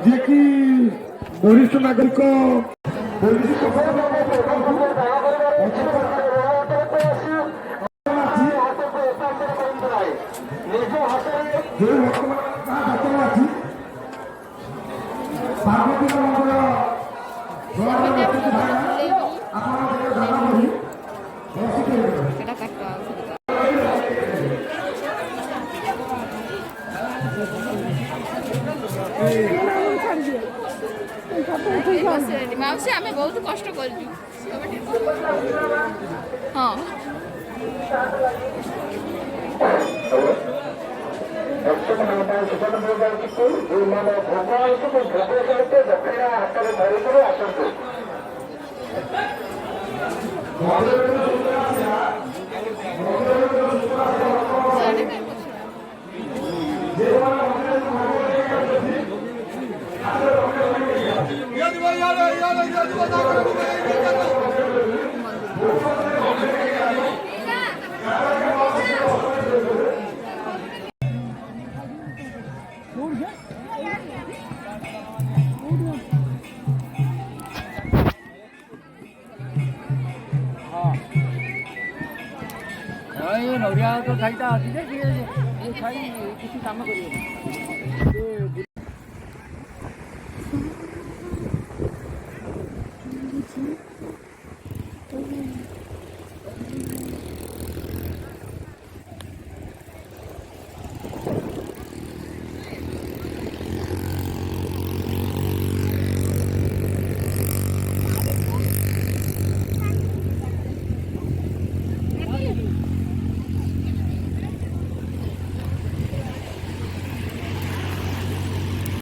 ଯିଏକି ବରିଷ୍ଠ ନାଗରିକ ଯେଉଁ ଲୋକମାନଙ୍କ ଅଛି ପାର୍ବତୀ ମନ୍ଦିର ମାଉସୀ ଆମେ ବହୁତ କଷ୍ଟ କରିଛୁ ହଁ ସୂଚନା ଦିଆଯାଉଛି କି ଯେଉଁମାନେ ଭୋଗ ଆସୁଛନ୍ତି ଭୋଗ ସହିତ ଦକ୍ଷିଣା ହାତରେ ଧରିକରି ଆସନ୍ତୁ। ନଡ଼ିଆ ତ ଖାଇଟା ଅଛି ଯେ ଖାଇ କିଛି କାମ କରିବ